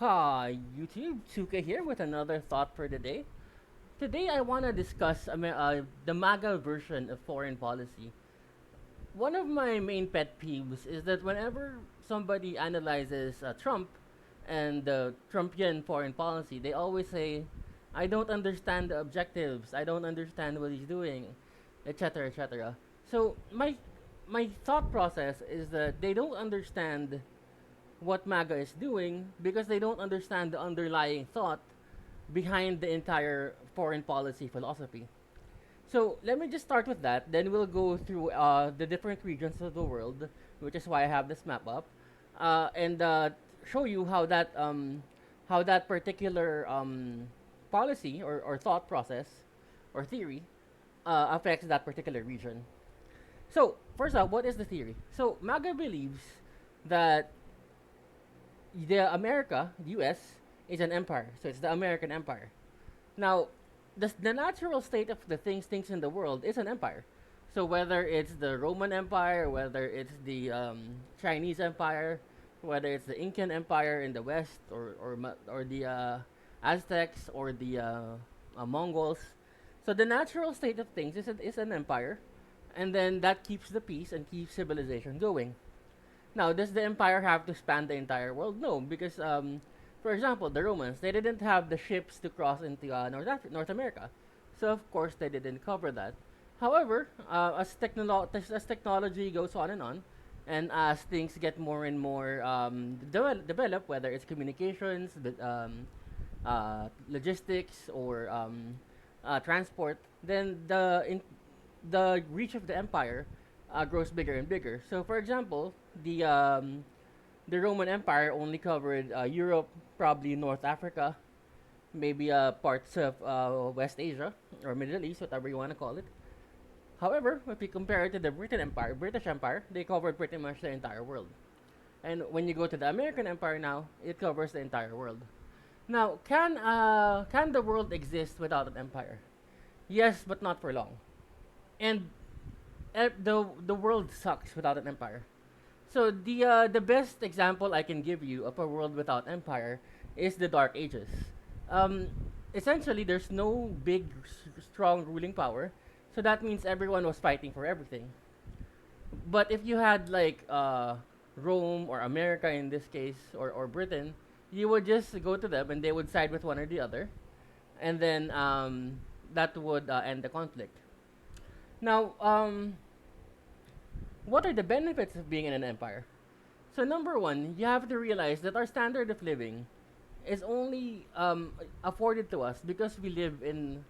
Hi, YouTube. Tuka here with another thought for the day. Today, I want to discuss the MAGA version of foreign policy. One of my main pet peeves is that whenever somebody analyzes Trump and the Trumpian foreign policy, they always say, I don't understand the objectives, I don't understand what he's doing, etc., etc. So, my thought process is that they don't understand what MAGA is doing because they don't understand the underlying thought behind the entire foreign policy philosophy. So let me just start with that. Then we'll go through the different regions of the world, which is why I have this map up, and show you how that particular policy or thought process or theory affects that particular region. So first up, what is the theory? So MAGA believes that the U.S., is an empire. So it's the American empire. Now, the natural state of the things in the world is an empire. So whether it's the Roman Empire, whether it's the Chinese Empire, whether it's the Incan Empire in the west, or the Aztecs or the Mongols. So the natural state of things is an empire, and then that keeps the peace and keeps civilization going. Now, does the empire have to span the entire world? No, because for example, the Romans, they didn't have the ships to cross into North America, so of course they didn't cover that. However, as technology goes on, and as things get more and more developed, whether it's communications, logistics, or transport, then the reach of the empire grows bigger and bigger. So, for example, the Roman Empire only covered Europe, probably North Africa, maybe parts of West Asia or Middle East, whatever you want to call it. However, if you compare it to the British Empire, they covered pretty much the entire world. And when you go to the American Empire now, it covers the entire world. Now, can the world exist without an empire? Yes, but not for long. And the world sucks without an empire. So the best example I can give you of a world without empire is the Dark Ages. Um, Essentially, there's no big, strong ruling power, so that means everyone was fighting for everything. But if you had like Rome or America in this case, or Britain, you would just go to them and they would side with one or the other, and then that would end the conflict. Now, what are the benefits of being in an empire? So number one, you have to realize that our standard of living is only afforded to us because we live in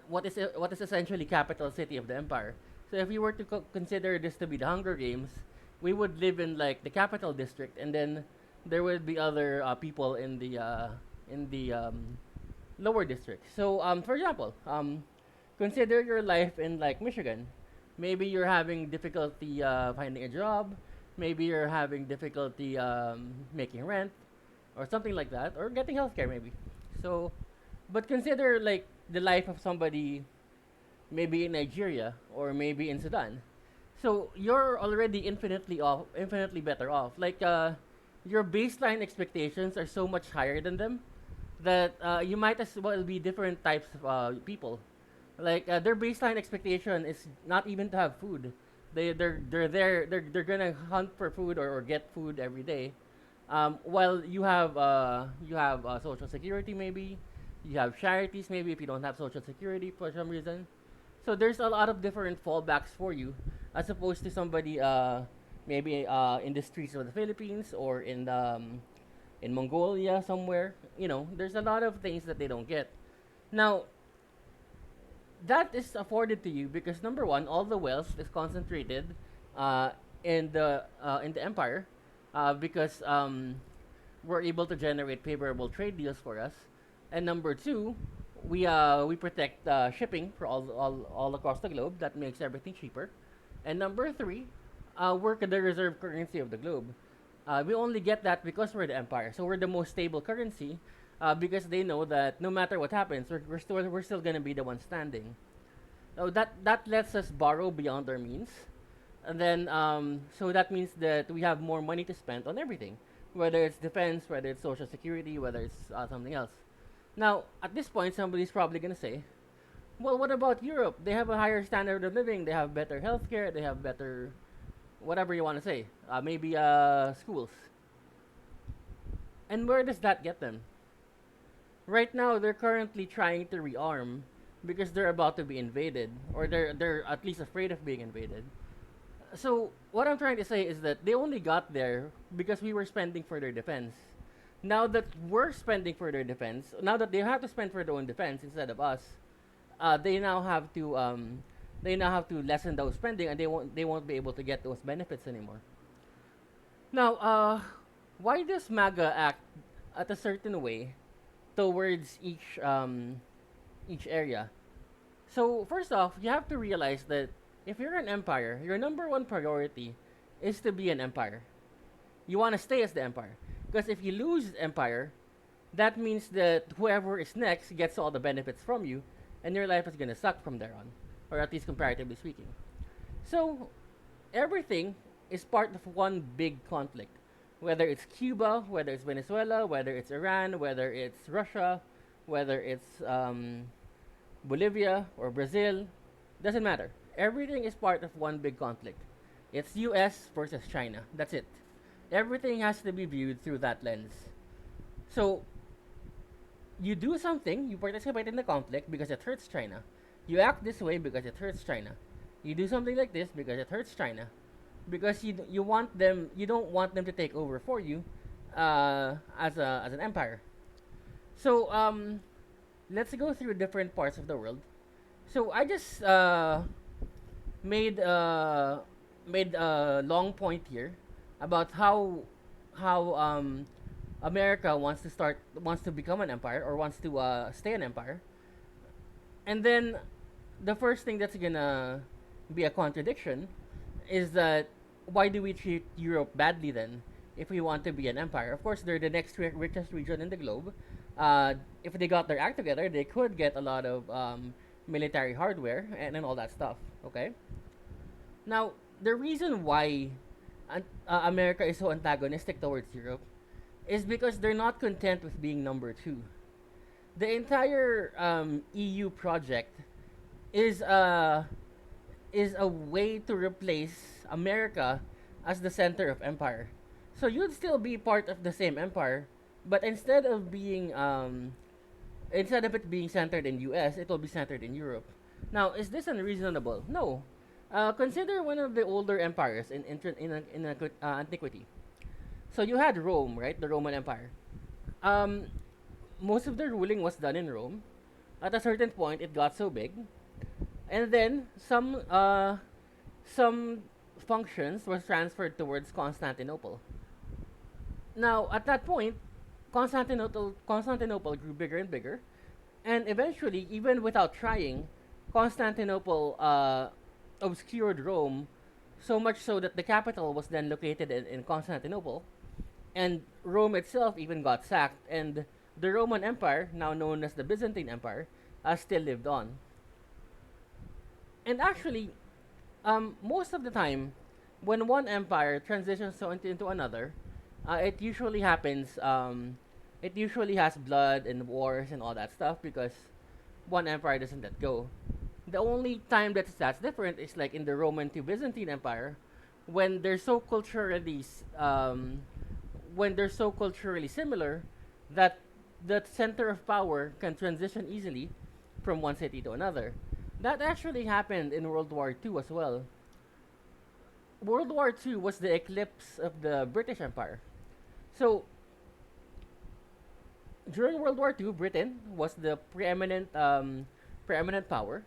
what is essentially capital city of the empire. So if you were to consider this to be the Hunger Games, we would live in like the capital district, and then there would be other people in the lower district. So for example, consider your life in like Michigan. Maybe you're having difficulty finding a job. Maybe you're having difficulty making rent, or something like that, or getting healthcare maybe. So, but consider like the life of somebody maybe in Nigeria or maybe in Sudan. So you're already infinitely better off. Like your baseline expectations are so much higher than them that you might as well be different types of people. Like their baseline expectation is not even to have food. They're gonna hunt for food, or get food every day. While you have social security, maybe you have charities, maybe if you don't have social security for some reason. So there's a lot of different fallbacks for you, as opposed to somebody maybe in the streets of the Philippines, or in Mongolia somewhere. There's a lot of things that they don't get. Now, that is afforded to you because number one, all the wealth is concentrated uh, in the empire, because we're able to generate favorable trade deals for us, and number two, we protect shipping for all across the globe. That makes everything cheaper, and number three, we're the reserve currency of the globe. We only get that because we're the empire, so we're the most stable currency, because they know that no matter what happens, we're still gonna be the one standing. So that lets us borrow beyond our means, and then so that means that we have more money to spend on everything. whether it's defense, whether it's social security, whether it's something else. Now, at this point, somebody's probably gonna say, "Well, what about Europe? They have a higher standard of living. They have better healthcare. They have better whatever you want to say. Maybe schools." And where does that get them? Right now, they're currently trying to rearm because they're about to be invaded, or they're at least afraid of being invaded. So what I'm trying to say is that they only got there because we were spending for their defense. Now that we're spending for their defense, now that they have to spend for their own defense instead of us, they now have to lessen those spending, and they won't be able to get those benefits anymore. Now, why does MAGA act at a certain way towards each area? So first off, you have to realize that if you're an empire, your number one priority is to be an empire. You want to stay as the empire, because if you lose empire, that means that whoever is next gets all the benefits from you, and your life is gonna suck from there on, or at least comparatively speaking. So everything is part of one big conflict. Whether it's Cuba, whether it's Venezuela, whether it's Iran, whether it's Russia, whether it's Bolivia or Brazil, doesn't matter. Everything is part of one big conflict. It's US versus China. That's it. Everything has to be viewed through that lens. So you do something, you participate in the conflict because it hurts China. You act this way because it hurts China. You do something like this because it hurts China. Because you want them, you don't want them to take over for you as an empire. So let's go through different parts of the world. So I just made made a long point here about how America wants to become an empire, or wants to stay an empire, and then the first thing that's gonna be a contradiction is that why do we treat Europe badly then if we want to be an empire? Of course, they're the next richest region in the globe. If they got their act together, they could get a lot of military hardware and all that stuff. Okay. Now, the reason why America is so antagonistic towards Europe is because they're not content with being number two. The entire EU project is a way to replace America as the center of empire. So you'd still be part of the same empire, but instead of it being centered in US, it will be centered in Europe. Now, is this unreasonable? No. Consider one of the older empires in antiquity. So you had Rome, right? The Roman Empire. Um, Most of the ruling was done in Rome. At a certain point, it got so big, and then some functions was transferred towards Constantinople. Now, at that point, Constantinople grew bigger and bigger, and eventually, even without trying, Constantinople obscured Rome so much so that the capital was then located in Constantinople, and Rome itself even got sacked, and the Roman Empire, now known as the Byzantine Empire, still lived on. And actually, most of the time, when one empire transitions into another, it usually happens. It usually has blood and wars and all that stuff because one empire doesn't let go. The only time that's different is like in the Roman to Byzantine Empire, when they're so culturally similar that the center of power can transition easily from one city to another. That actually happened in World War II as well. World War II was the eclipse of the British Empire. So during World War II, Britain was the preeminent power.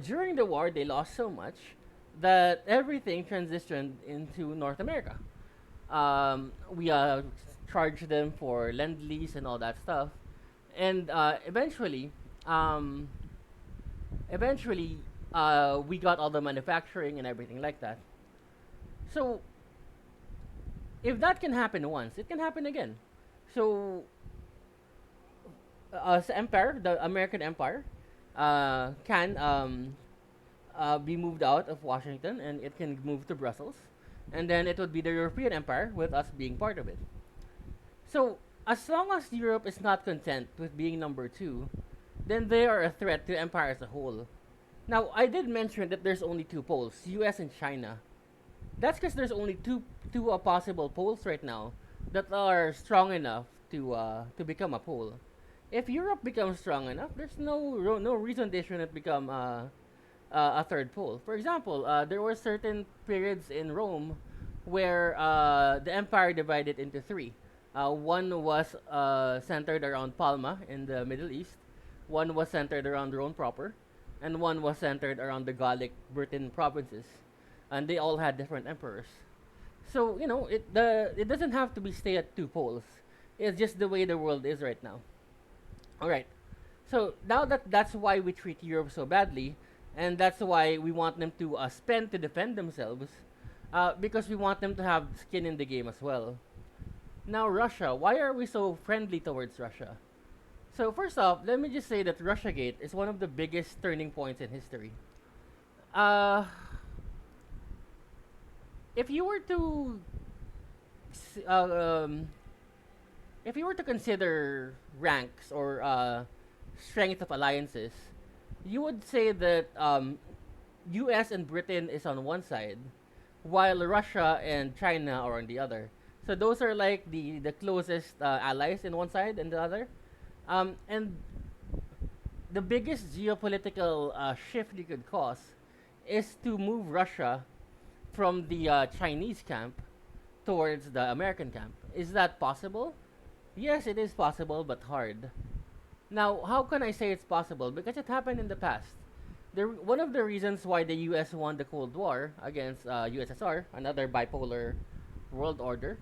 During the war, they lost so much that everything transitioned into North America. We charged them for lend lease and all that stuff, and eventually, we got all the manufacturing and everything like that. So if that can happen once, it can happen again. So empire, the American Empire, can be moved out of Washington, and it can move to Brussels, and then it would be the European Empire with us being part of it. So as long as Europe is not content with being number two, then they are a threat to the empire as a whole. Now, I did mention that there's only two poles, US and China. That's because there's only two possible poles right now that are strong enough to become a pole. If Europe becomes strong enough, there's no reason they shouldn't become a third pole. For example, there were certain periods in Rome where the empire divided into three. One was centered around Palma in the Middle East, one was centered around Rome proper, and one was centered around the Gallic Britain provinces. And they all had different emperors. So, it doesn't have to be stay at two poles. It's just the way the world is right now. All right. So now that's why we treat Europe so badly, and that's why we want them to spend to defend themselves, because we want them to have skin in the game as well. Now, Russia. Why are we so friendly towards Russia? So first off, let me just say that RussiaGate is one of the biggest turning points in history. Uh, if you were to s- uh, um, if you were to consider ranks or strength of alliances, you would say that U.S. and Britain is on one side, while Russia and China are on the other. So those are like the closest allies in one side and the other. And the biggest geopolitical shift you could cause is to move Russia from the Chinese camp towards the American camp. Is that possible? Yes, it is possible, but hard. Now, how can I say it's possible? Because it happened in the past. One of the reasons why the U.S. won the Cold War against USSR, another bipolar world order,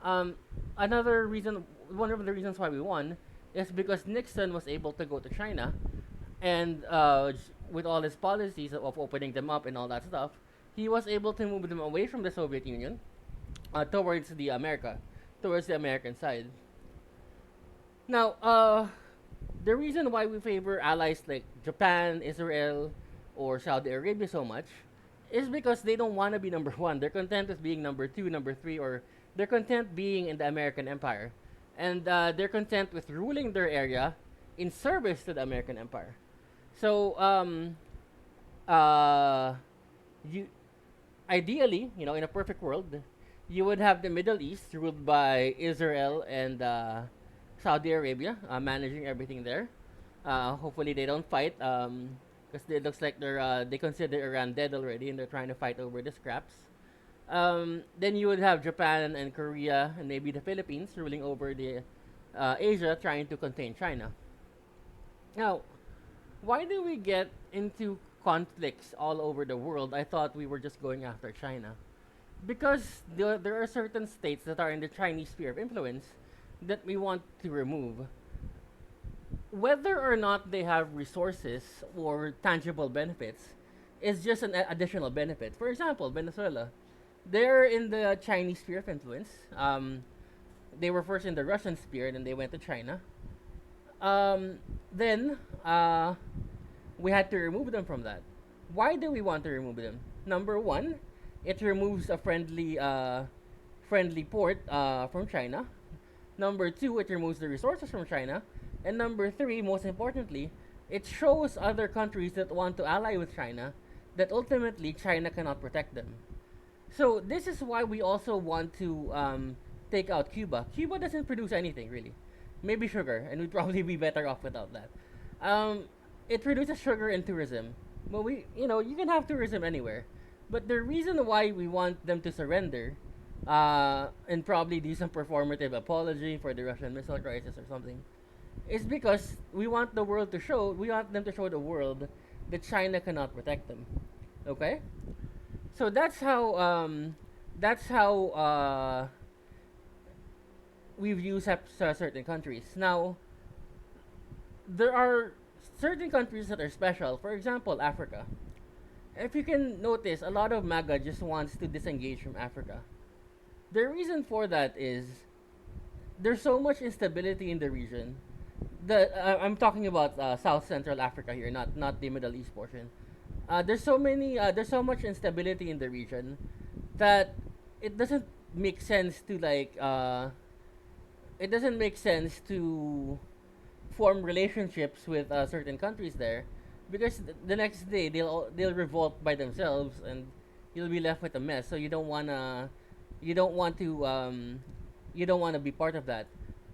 um, another reason, one of the reasons why we won, is because Nixon was able to go to China, and with all his policies of opening them up and all that stuff, he was able to move them away from the Soviet Union towards the American side. Now, the reason why we favor allies like Japan, Israel, or Saudi Arabia so much is because they don't want to be number one. They're content with being number two, number three, or they're content being in the American empire. And they're content with ruling their area in service to the American empire. So, uh, you ideally, in a perfect world, you would have the Middle East ruled by Israel and Saudi Arabia, managing everything there. Hopefully, they don't fight, because it looks like they consider Iran dead already, and they're trying to fight over the scraps. Then you would have Japan and Korea and maybe the Philippines ruling over the Asia, trying to contain China. Now, why do we get into conflicts all over the world? I thought we were just going after China. Because there are certain states that are in the Chinese sphere of influence that we want to remove. Whether or not they have resources or tangible benefits is just an additional benefit. For example, Venezuela. They're in the Chinese sphere of influence. They were first in the Russian sphere, and then they went to China. Then we had to remove them from that. Why do we want to remove them? Number one, it removes a friendly port from China. Number two, it removes the resources from China. And number three, most importantly, it shows other countries that want to ally with China that ultimately China cannot protect them. So this is why we also want to take out Cuba. Cuba doesn't produce anything really, maybe sugar, and we'd probably be better off without that. Um, it produces sugar and tourism. But you can have tourism anywhere. But the reason why we want them to surrender, and probably do some performative apology for the Russian missile crisis or something, is because we want them to show the world that China cannot protect them. Okay? So that's how we view certain countries. Now, there are certain countries that are special. For example, Africa. If you can notice, a lot of MAGA just wants to disengage from Africa. The reason for that is there's so much instability in the region. I'm talking about South Central Africa here, not the Middle East portion. There's so much instability in the region that it doesn't make sense to it doesn't make sense to form relationships with certain countries there, because the next day they'll revolt by themselves, and you'll be left with a mess. So you don't want to you don't want to be part of that.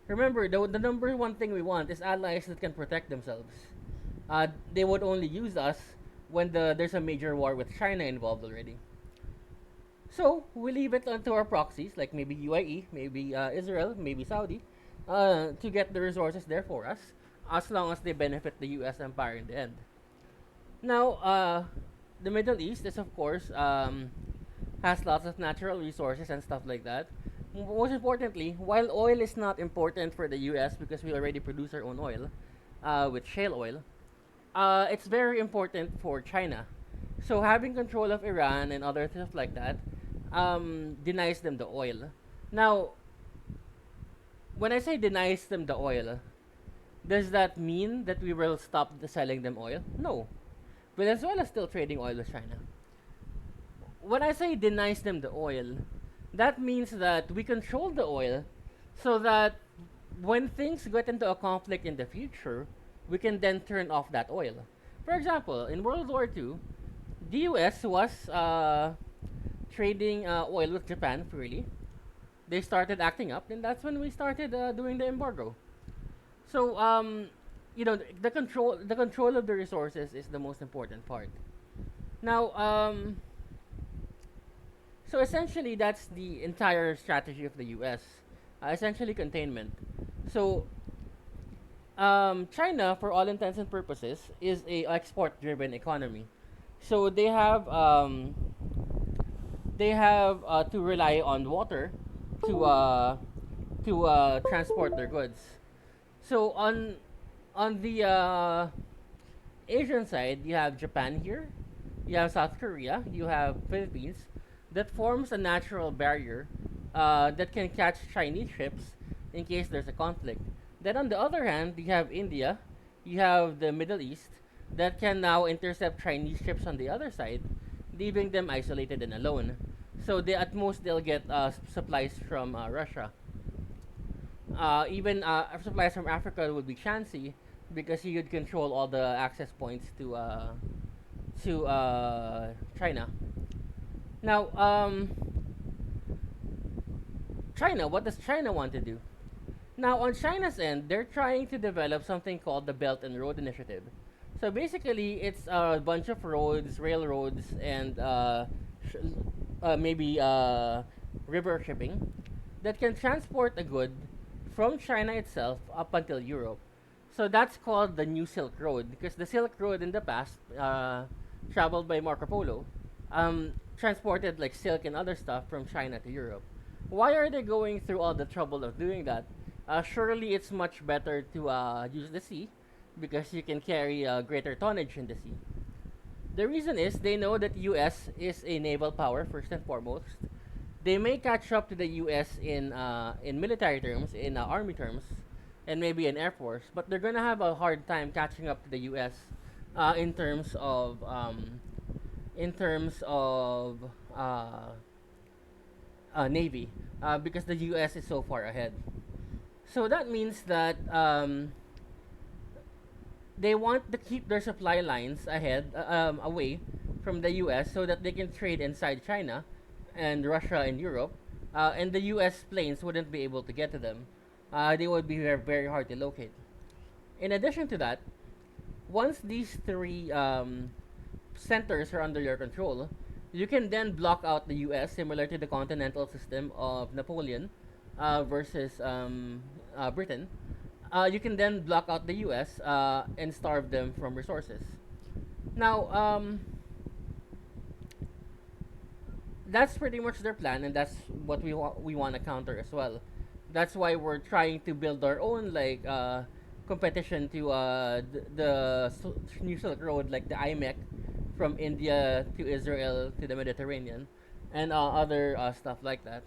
Remember, the number one thing we want is allies that can protect themselves. They would only use us when there's a major war with China involved already. So we leave it onto our proxies, like maybe UAE, maybe Israel, maybe Saudi, to get the resources there for us, as long as they benefit the U.S. empire in the end. Now, the Middle East is, of course, has lots of natural resources and stuff like that. Most importantly, while oil is not important for the U.S. because we already produce our own oil with shale oil, it's very important for China. So having control of Iran and other stuff like that denies them the oil. Now, when I say denies them the oil, does that mean that we will stop selling them oil? No. Venezuela is still trading oil with China. When I say denies them the oil, that means that we control the oil so that when things get into a conflict in the future, we can then turn off that oil. For example, in World War II, the US was trading oil with Japan freely. They started acting up, and that's when we started doing the embargo. So, the control of the resources is the most important part. Now, so essentially, that's the entire strategy of the U.S. Essentially, containment. So, China, for all intents and purposes, is a export-driven economy. So they have to rely on water to transport their goods. So on the Asian side, you have Japan here, you have South Korea, you have Philippines, that forms a natural barrier that can catch Chinese ships in case there's a conflict. Then on the other hand, you have India, you have the Middle East that can now intercept Chinese ships on the other side, leaving them isolated and alone. So at most they'll get supplies from Russia. Even supplies from Africa would be chancy because you could control all the access points to China. Now, China. What does China want to do? Now, on China's end, they're trying to develop something called the Belt and Road Initiative. So basically, it's a bunch of roads, railroads, and maybe river shipping that can transport a good from China itself up until Europe. So that's called the New Silk Road because the Silk Road in the past, traveled by Marco Polo, transported like silk and other stuff from China to Europe. Why are they going through all the trouble of doing that? Surely it's much better to use the sea because you can carry greater tonnage in the sea. The reason is they know that US is a naval power first and foremost. They may catch up to the US in military terms, in army terms, and maybe in air force, but they're gonna have a hard time catching up to the US in terms of navy because the US is so far ahead. So that means that they want to keep their supply lines away from the U.S. so that they can trade inside China and Russia and Europe, and the U.S. planes wouldn't be able to get to them. They would be very, very hard to locate. In addition to that, once these three centers are under your control, you can then block out the U.S. similar to the continental system of Napoleon versus Britain. You can then block out the U.S. And starve them from resources. Now, that's pretty much their plan, and that's what we want to counter as well. That's why we're trying to build our own competition to New Silk Road, like the IMEC from India to Israel to the Mediterranean, and other stuff like that.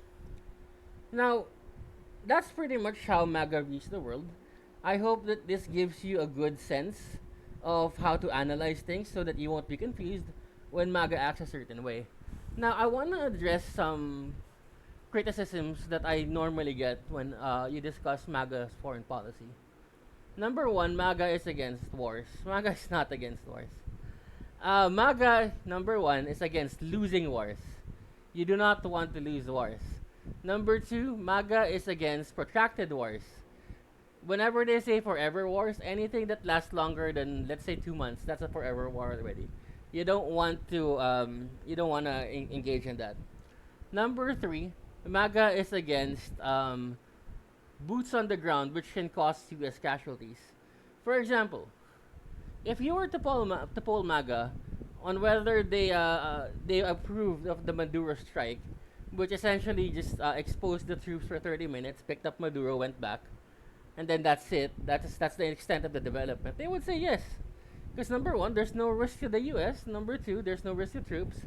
Now, that's pretty much how MAGA views the world. I hope that this gives you a good sense of how to analyze things so that you won't be confused when MAGA acts a certain way. Now, I want to address some criticisms that I normally get when you discuss MAGA's foreign policy. Number one, MAGA is against wars. MAGA is not against wars. MAGA, number one, is against losing wars. You do not want to lose wars. Number two, MAGA is against protracted wars. Whenever they say forever wars, anything that lasts longer than, let's say, 2 months, that's a forever war already. You don't want to engage in that. Number three, MAGA is against boots on the ground, which can cause U.S. casualties. For example, if you were to poll MAGA on whether they approved of the Maduro strike, which essentially just exposed the troops for 30 minutes, picked up Maduro, went back, and then that's it. That's the extent of the development. They would say yes, because number one, there's no risk to the U.S. Number two, there's no risk to troops,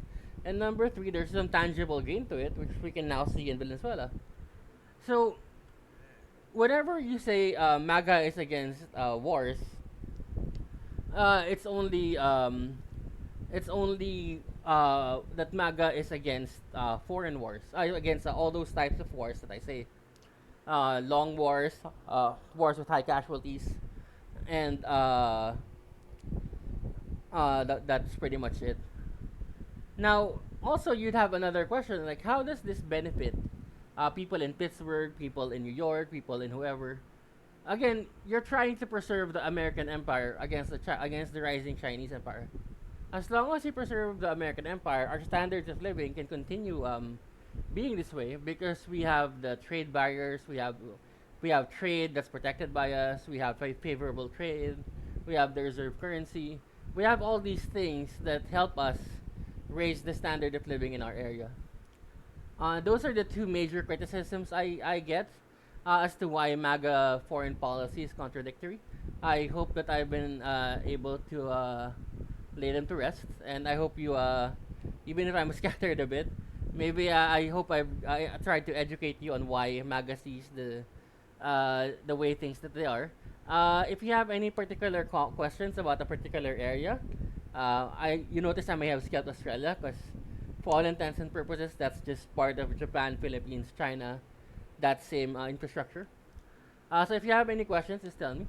and number three, there's some tangible gain to it, which we can now see in Venezuela. So, whenever you say MAGA is against wars, it's only that MAGA is against foreign wars, against all those types of wars that I say, long wars, wars with high casualties, and that's pretty much it. Now, also you'd have another question like, how does this benefit people in Pittsburgh, people in New York, people in whoever? Again, you're trying to preserve the American empire against against the rising Chinese empire. As long as you preserve the American empire, our standards of living can continue being this way because we have the trade barriers, we have trade that's protected by us, we have favorable trade, we have the reserve currency, we have all these things that help us raise the standard of living in our area. Those are the two major criticisms I get as to why MAGA foreign policy is contradictory. I hope that I've been able to lay them to rest, and I hope you, even if I'm scattered a bit, maybe I hope I tried to educate you on why MAGA sees the way things that they are. If you have any particular questions about a particular area, you notice I may have skipped Australia because, for all intents and purposes, that's just part of Japan, Philippines, China, that same infrastructure. So if you have any questions, just tell me.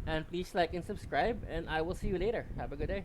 And please like and subscribe, and I will see you later. Have a good day.